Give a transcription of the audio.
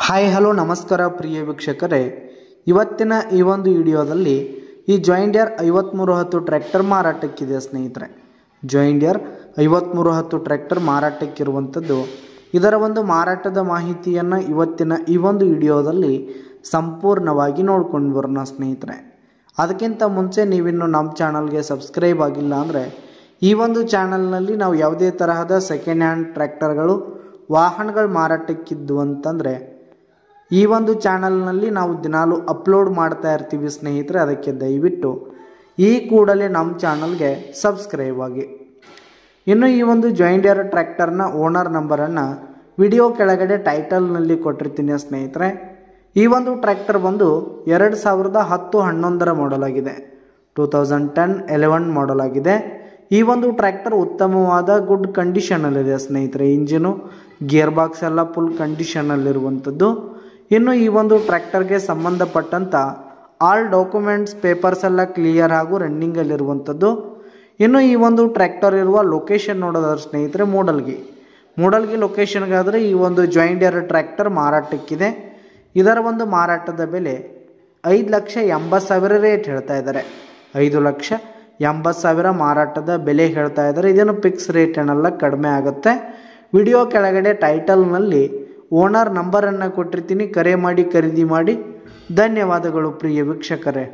Hi hello ನಮಸ್ಕಾರ ಪ್ರಿಯ ವೀಕ್ಷಕರೇ, ಇವತ್ತಿನ ಈ ಒಂದು ವಿಡಿಯೋದಲ್ಲಿ ಈ ಜಾಯಿಂಡಿಯರ್ 5310 ಟ್ರ್ಯಾಕ್ಟರ್ ಮಾರಾಟಕ್ಕಿದೆ ಸ್ನೇಹಿತರೆ. ಜಾಯಿಂಡಿಯರ್ 5310 ಟ್ರ್ಯಾಕ್ಟರ್ ಮಾರಾಟಕ್ಕಿರುವಂಥದ್ದು. ಇದರ ಒಂದು ಮಾರಾಟದ ಮಾಹಿತಿಯನ್ನು ಇವತ್ತಿನ ಈ ಒಂದು ವಿಡಿಯೋದಲ್ಲಿ ಸಂಪೂರ್ಣವಾಗಿ ನೋಡ್ಕೊಂಡು ಬರೋಣ ಸ್ನೇಹಿತರೆ. ಅದಕ್ಕಿಂತ ಮುಂಚೆ ನೀವಿನ್ನು ನಮ್ಮ ಚಾನಲ್ಗೆ ಸಬ್ಸ್ಕ್ರೈಬ್ ಆಗಿಲ್ಲ ಅಂದರೆ ಈ ಒಂದು ಚಾನಲ್ನಲ್ಲಿ ನಾವು ಯಾವುದೇ ತರಹದ ಸೆಕೆಂಡ್ ಹ್ಯಾಂಡ್ ಟ್ರ್ಯಾಕ್ಟರ್ಗಳು ವಾಹನಗಳು ಮಾರಾಟಕ್ಕಿದ್ದು ಅಂತಂದರೆ ಈ ಒಂದು ಚಾನಲ್ನಲ್ಲಿ ನಾವು ದಿನಾಲು ಅಪ್ಲೋಡ್ ಮಾಡ್ತಾ ಇರ್ತೀವಿ ಸ್ನೇಹಿತರೆ. ಅದಕ್ಕೆ ದಯವಿಟ್ಟು ಈ ಕೂಡಲೇ ನಮ್ಮ ಚಾನಲ್ಗೆ ಸಬ್ಸ್ಕ್ರೈಬ್ ಆಗಿ. ಇನ್ನು ಈ ಒಂದು ಜಾಯಿಂಡಿಯರ್ ಟ್ರ್ಯಾಕ್ಟರ್ನ ಓನರ್ ನಂಬರನ್ನು ವಿಡಿಯೋ ಕೆಳಗಡೆ ಟೈಟಲ್ನಲ್ಲಿ ಕೊಟ್ಟಿರ್ತೀನಿ ಸ್ನೇಹಿತರೆ. ಈ ಒಂದು ಟ್ರ್ಯಾಕ್ಟರ್ ಬಂದು 2010-11 ಮಾಡಲ್ ಆಗಿದೆ. 2010-11 ಮಾಡಲ್ ಆಗಿದೆ. ಈ ಒಂದು ಟ್ರ್ಯಾಕ್ಟರ್ ಉತ್ತಮವಾದ ಗುಡ್ ಕಂಡೀಷನಲ್ಲಿದೆ ಸ್ನೇಹಿತರೆ. ಇಂಜಿನು ಗೇರ್ ಬಾಕ್ಸ್ ಎಲ್ಲ ಫುಲ್ ಕಂಡೀಷನಲ್ಲಿರುವಂಥದ್ದು. ಇನ್ನು ಈ ಒಂದು ಟ್ರ್ಯಾಕ್ಟರ್ಗೆ ಸಂಬಂಧಪಟ್ಟಂಥ ಆಲ್ ಡಾಕ್ಯುಮೆಂಟ್ಸ್ ಪೇಪರ್ಸ್ ಎಲ್ಲ ಕ್ಲಿಯರ್ ಹಾಗೂ ರನ್ನಿಂಗಲ್ಲಿರುವಂಥದ್ದು. ಇನ್ನು ಈ ಒಂದು ಟ್ರ್ಯಾಕ್ಟರ್ ಇರುವ ಲೊಕೇಶನ್ ನೋಡೋದಾದ್ರೆ ಸ್ನೇಹಿತರೆ ಮೂಡಲ್ಗಿ ಲೊಕೇಶನ್ಗಾದರೆ ಈ ಒಂದು ಜಾಯಿಂಡಿಯರ್ ಟ್ರ್ಯಾಕ್ಟರ್ ಮಾರಾಟಕ್ಕಿದೆ. ಇದರ ಒಂದು ಮಾರಾಟದ ಬೆಲೆ 5,80,000 ರೇಟ್ ಹೇಳ್ತಾ ಇದ್ದಾರೆ. 5,80,000 ಮಾರಾಟದ ಬೆಲೆ ಹೇಳ್ತಾ ಇದ್ದಾರೆ. ಇದೇನು ಫಿಕ್ಸ್ ರೇಟ್ ಏನಲ್ಲ, ಕಡಿಮೆ ಆಗುತ್ತೆ. ವಿಡಿಯೋ ಕೆಳಗಡೆ ಟೈಟಲ್ನಲ್ಲಿ ಓನರ್ ನಂಬರನ್ನು ಕೊಟ್ಟಿರ್ತೀನಿ. ಕರೆ ಮಾಡಿ ಖರೀದಿ ಮಾಡಿ. ಧನ್ಯವಾದಗಳು ಪ್ರಿಯ ವೀಕ್ಷಕರೇ.